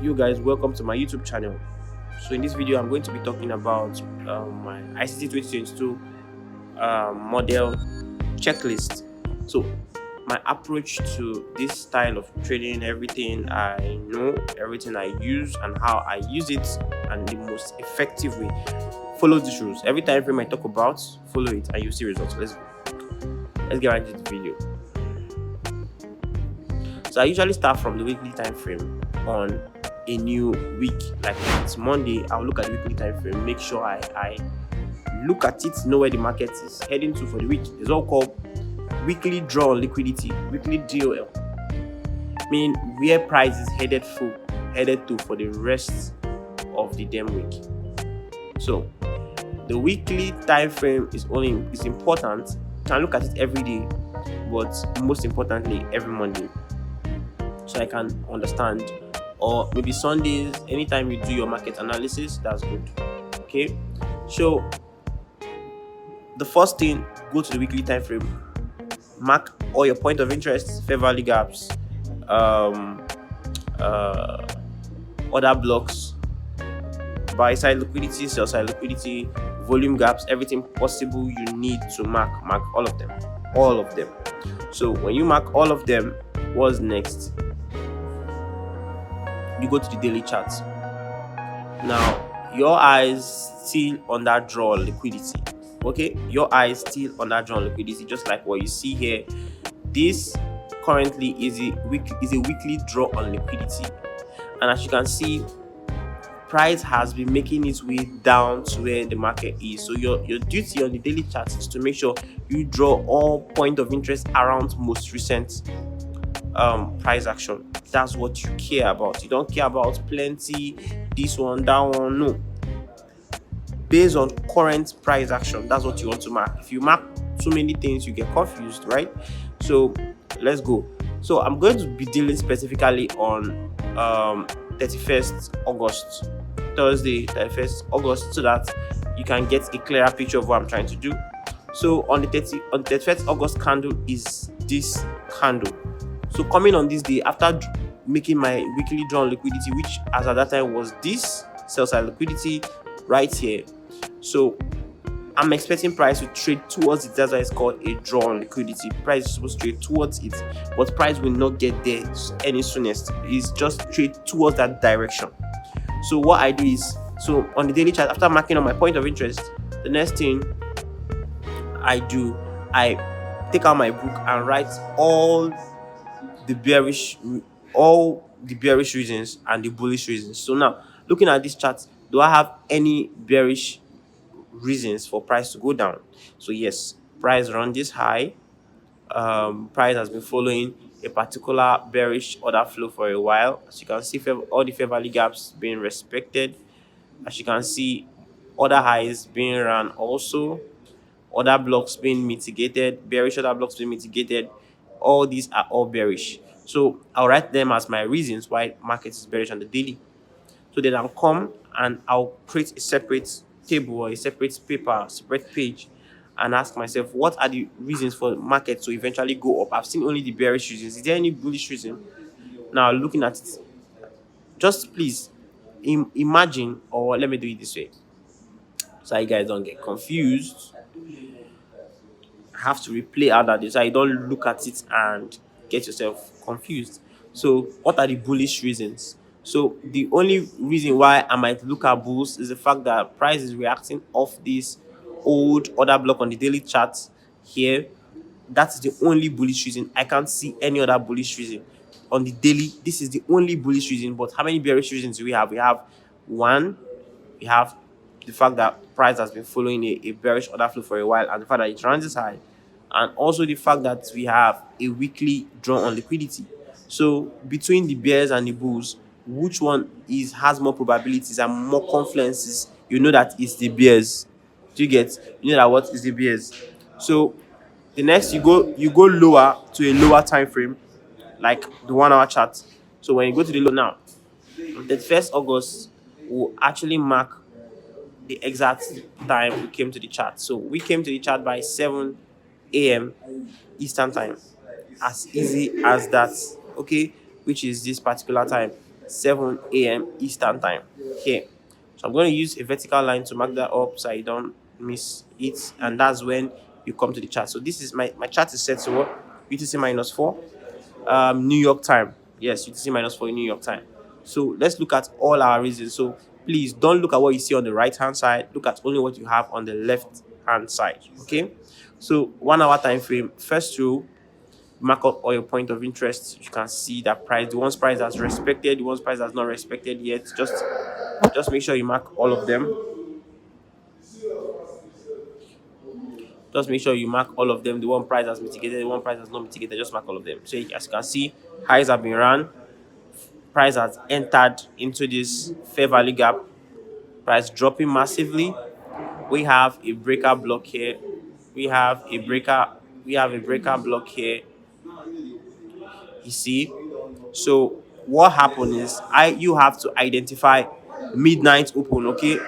You guys, welcome to my YouTube channel. So in this video I'm going to be talking about my ICT 2022 model checklist. So my approach to this style of trading, everything I know, everything I use and how I use it, and the most effective way. Follow these rules. Every time frame I talk about, follow it and you see results. Let's get right into the video. So I usually start from the weekly time frame on a new week. Like if it's Monday, I'll look at the weekly time frame, make sure I look at it, know where the market is heading to for the week. It's all called weekly draw on liquidity, weekly DOL, meaning where price is headed to for the rest of the damn week. So the weekly time frame is important. You can look at it every day, but most importantly every Monday, so I can understand. Or maybe Sundays, anytime you do your market analysis, that's good. Okay, so the first thing, go to the weekly time frame, mark all your point of interest, fair value gaps, order blocks, buy side liquidity, sell side liquidity, volume gaps, everything possible you need to mark all of them. So when you mark all of them, what's next? You go to the daily chart. Now your eyes still on that draw liquidity. Okay, your eyes still on that draw liquidity, just like what you see here. This currently is a weekly draw on liquidity, and as you can see, price has been making its way down to where the market is. So your duty on the daily chart is to make sure you draw all point of interest around most recent price action. That's what you care about. You don't care about plenty, this one, that one. No, based on current price action, that's what you want to mark. If you mark too many things, you get confused, right? So let's go. So I'm going to be dealing specifically on 31st August, Thursday, 31st August, so that you can get a clearer picture of what I'm trying to do. So on the 31st August candle is this candle. So coming on this day, after making my weekly draw on liquidity, which as at that time was this sell side liquidity right here. So I'm expecting price to trade towards it. That's why it's called a draw on liquidity. Price is supposed to trade towards it, but price will not get there any soonest. It's just trade towards that direction. So what I do is, so on the daily chart, after marking on my point of interest, the next thing I do, I take out my book and write all the bearish reasons and the bullish reasons. So now, looking at this chart, do I have any bearish reasons for price to go down? So yes, price run this high. Price has been following a particular bearish order flow for a while. As you can see, all the fair value gaps being respected. As you can see, order highs being run also, order blocks being mitigated, bearish order blocks being mitigated. All these are all bearish. So I'll write them as my reasons why market is bearish on the daily. So then I'll come and I'll create a separate table or a separate paper, separate page, and ask myself, what are the reasons for the market to eventually go up? I've seen only the bearish reasons. Is there any bullish reason? Now looking at it, just please imagine, or let me do it this way so you guys don't get confused. Have to replay out that so you don't look at it and get yourself confused. So what are the bullish reasons? So the only reason why I might look at bulls is the fact that price is reacting off this old order block on the daily chart here. That's the only bullish reason. I can't see any other bullish reason on the daily. This is the only bullish reason. But how many bearish reasons do we have? We have one. We have the fact that price has been following a bearish order flow for a while, and the fact that it runs this high, and also the fact that we have a weekly draw on liquidity. So between the bears and the bulls, which one has more probabilities and more confluences? You know that it's the bears. Do you get? You know that what is the bears? So the next, you go lower to a lower time frame, like the 1 hour chart. So when you go to the low now, the 1st August will actually mark the exact time we came to the chart. So we came to the chart by 7 a.m. Eastern time. As easy as that, okay? Which is this particular time. 7 a.m. Eastern time here. So I'm going to use a vertical line to mark that up so I don't miss it, and that's when you come to the chart. So this is my chart is set to what? UTC minus 4, New York time. Yes, UTC minus 4 in New York time. So let's look at all our reasons. So please don't look at what you see on the right hand side. Look at only what you have on the left hand side. Okay. So 1 hour time frame. First row, mark up all your point of interest. You can see that price. The one's price that's respected, the one's price that's not respected yet. Just make sure you mark all of them. Just make sure you mark all of them. The one price that's mitigated, the one price that's not mitigated. Just mark all of them. So as you can see, highs have been run. Price has entered into this fair value gap. Price dropping massively. We have a breaker block here. We have a breaker. We have a breaker block here. You see. So what happened is you have to identify midnight open. Okay.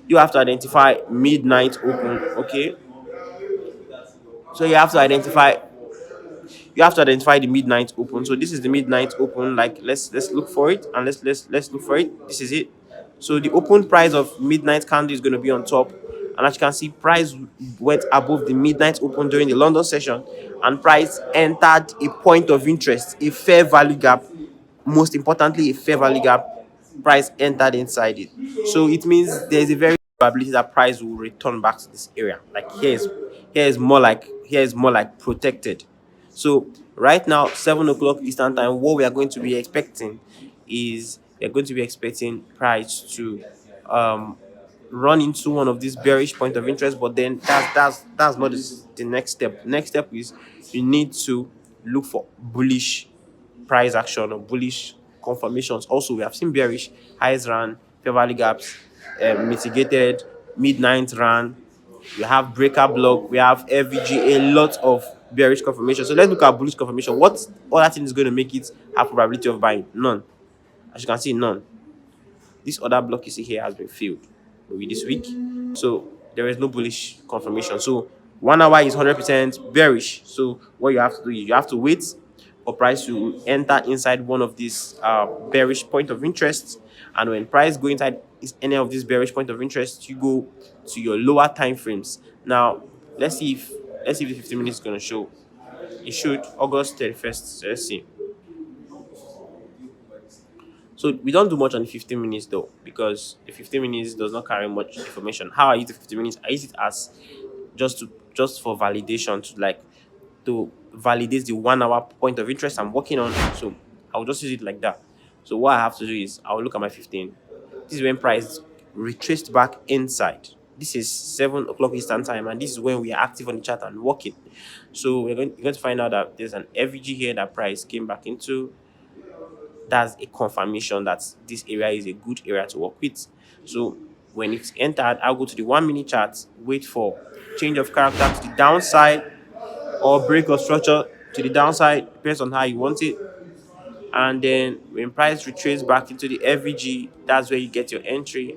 You have to identify midnight open. Okay. So you have to identify the midnight open. So this is the midnight open. Like let's look for it, and let's look for it. This is it. So the open price of midnight candle is going to be on top, and as you can see, price went above the midnight open during the London session, and price entered a point of interest, a fair value gap. Most importantly, a fair value gap. Price entered inside it. So it means there's a very probability that price will return back to this area. Like here is more like protected. So right now, 7 o'clock Eastern time, what we are going to be expecting is we're going to be expecting price to um run into one of these bearish point of interest, but then that's not the next step. Next step is you need to look for bullish price action or bullish confirmations. Also, we have seen bearish highs ran, fair value gaps, mitigated, midnight ran. We have breaker block, we have FVG, a lot of bearish confirmation. So let's look at bullish confirmation. What other thing is going to make it have probability of buying? None. As you can see, none. This other block you see here has been filled maybe this week. So there is no bullish confirmation. So 1 hour is 100% bearish. So what you have to do is you have to wait for price to enter inside one of these bearish point of interest. And when price go inside any of these bearish point of interest, you go to your lower time frames. Now let's see if the 15 minutes is going to show. It should August 31st. So let's see. So we don't do much on the 15 minutes though, because the 15 minutes does not carry much information. How I use the 15 minutes, I use it as just for validation, to validate the 1 hour point of interest I'm working on. So I'll just use it like that. So what I have to do is I'll look at my 15. This is when price retraced back inside. This is 7 o'clock Eastern time, and this is when we are active on the chart and working. So you're going to find out that there's an FVG here that price came back into. That's a confirmation that this area is a good area to work with. So when it's entered, I'll go to the 1 minute chart, wait for change of character to the downside or break of structure to the downside, depends on how you want it. And then when price retraces back into the FVG, that's where you get your entry.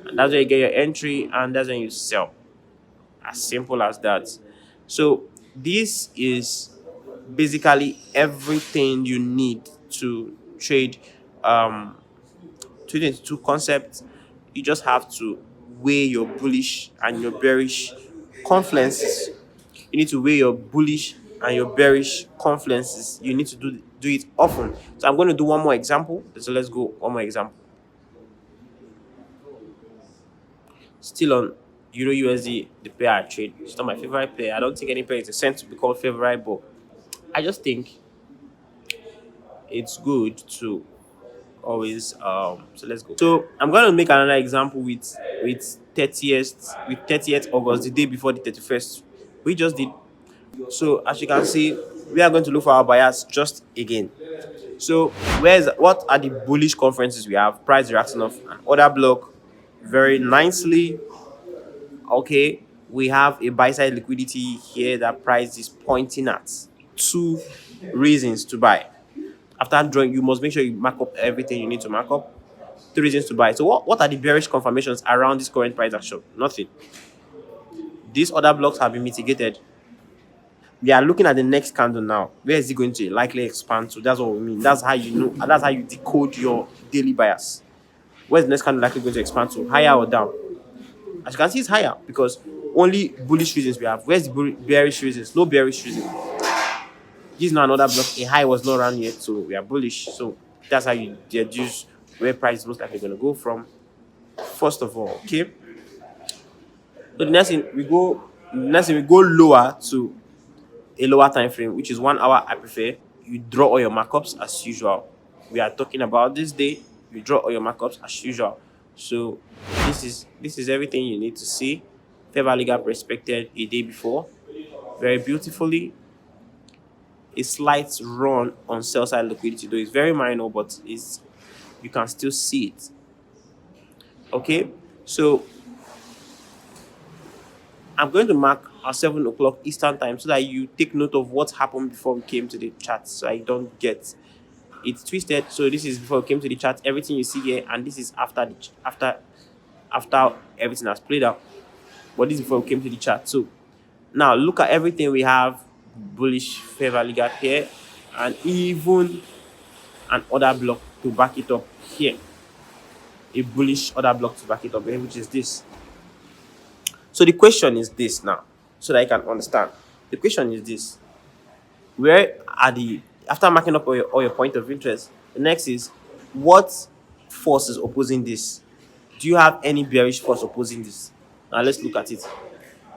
And that's where you get your entry, and that's when you sell. As simple as that. So this is basically everything you need to trade trading into two concepts. You just have to weigh your bullish and your bearish confluences. You need to weigh your bullish and your bearish confluences. You need to do it often. So I'm going to do one more example. So let's go one more example. Still on Euro USD, the pair I trade. It's not my favorite pair. I don't think any pair is sent to be called favorite, but I just think it's good to always so let's go. So I'm going to make another example with 30th August, the day before the 31st. We just did. So as you can see, we are going to look for our buyers just again. So what are the bullish conferences we have? Price reaction of an order block very nicely. Okay, we have a buy side liquidity here that price is pointing at. Two reasons to buy. After drawing, you must make sure you mark up everything you need to mark up. Two reasons to buy. So what are the bearish confirmations around this current price action? Nothing. These other blocks have been mitigated. We are looking at the next candle now. Where is it going to likely expand to? That's what we mean. That's how you know. That's how you decode your daily bias. Where's the next candle likely going to expand to? Higher or down? As you can see, it's higher because only bullish reasons we have. Where's the bearish reasons? No bearish reason. This is now another block. A high was not around yet, so we are bullish. So that's how you deduce where price is most likely going to go from. First of all, okay. So the next thing we go lower to a lower time frame, which is 1 hour. I prefer you draw all your markups as usual. We are talking about this day. You draw all your markups as usual. So this is everything you need to see. Fair value gap respected a day before, very beautifully. A slight run on sell side liquidity, though it's very minor, but it's you can still see it. Okay, so I'm going to mark at 7 o'clock Eastern time so that you take note of what happened before we came to the chart, so I don't get it twisted. So this is before we came to the chart, everything you see here, and this is after after everything has played out. But this is before we came to the chart. So now look at everything we have: bullish fair value gap here, and even an order block to back it up here. A bullish order block to back it up here, which is this. So the question is this now, so that you can understand. The question is this: where are the after marking up all your point of interest? The next is, what force is opposing this? Do you have any bearish force opposing this? Now let's look at it.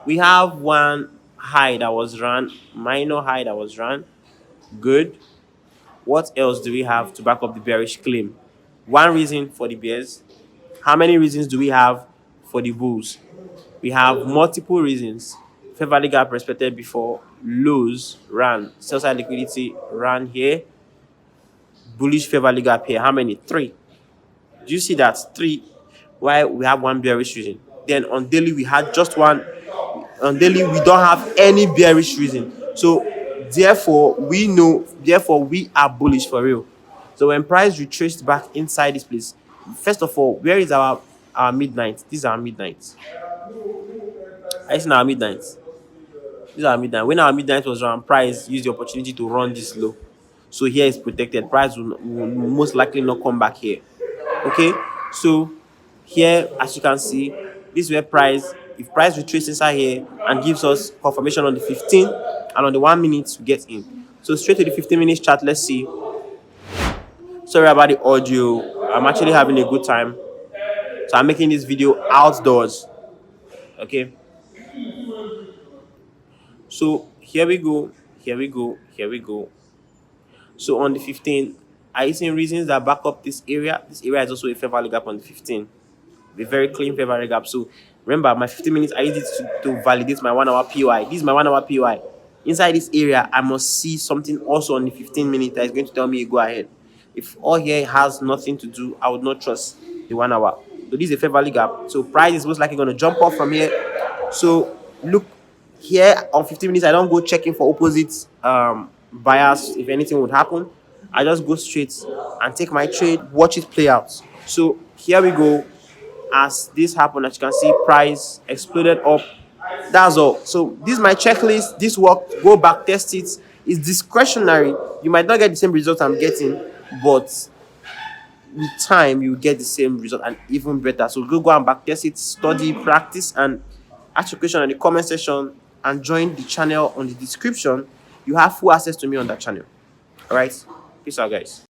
We have one high that was run, minor high that was run. Good. What else do we have to back up the bearish claim? One reason for the bears. How many reasons do we have for the bulls? We have multiple reasons. Fair value gap respected before, lows ran, sell side liquidity ran here, bullish fair value gap here. How many? 3. Do you see that? 3. Why we have one bearish reason? Then on daily we had just one. On daily we don't have any bearish reason. So therefore we are bullish for real. So when price retraced back inside this place, first of all, where is our midnight? This is our midnight. I see our midnight. This is our midnight. When our midnight was around, price used the opportunity to run this low. So here is protected. Price will most likely not come back here. Okay, so here, as you can see, this is where price, if price retraces inside here and gives us confirmation on the 15 and on the 1 minute, we get in. So straight to the 15 minutes chart. Let's see. Sorry about the audio. I'm actually having a good time, so I'm making this video outdoors. Okay, so here we go. So on the 15, are you seeing reasons that back up this area? This area is also a fair value gap on the 15. A very clean fair value gap. So remember, my 15 minutes, I use it to validate my 1 hour POI. This is my 1 hour POI. Inside this area, I must see something also on the 15 minutes that is going to tell me go ahead. If all here has nothing to do, I would not trust the 1 hour. So this is a fair value gap. So price is most likely going to jump off from here. So look here on 15 minutes, I don't go checking for opposite bias if anything would happen. I just go straight and take my trade, watch it play out. So here we go. As this happened, as you can see, price exploded up. That's all. So this is my checklist. This worked. Go back, test it. It's discretionary. You might not get the same result I'm getting, but with time you get the same result and even better. So go and back test it, study, practice, and ask your question in the comment section and join the channel on the description. You have full access to me on that channel. All right, peace out, guys.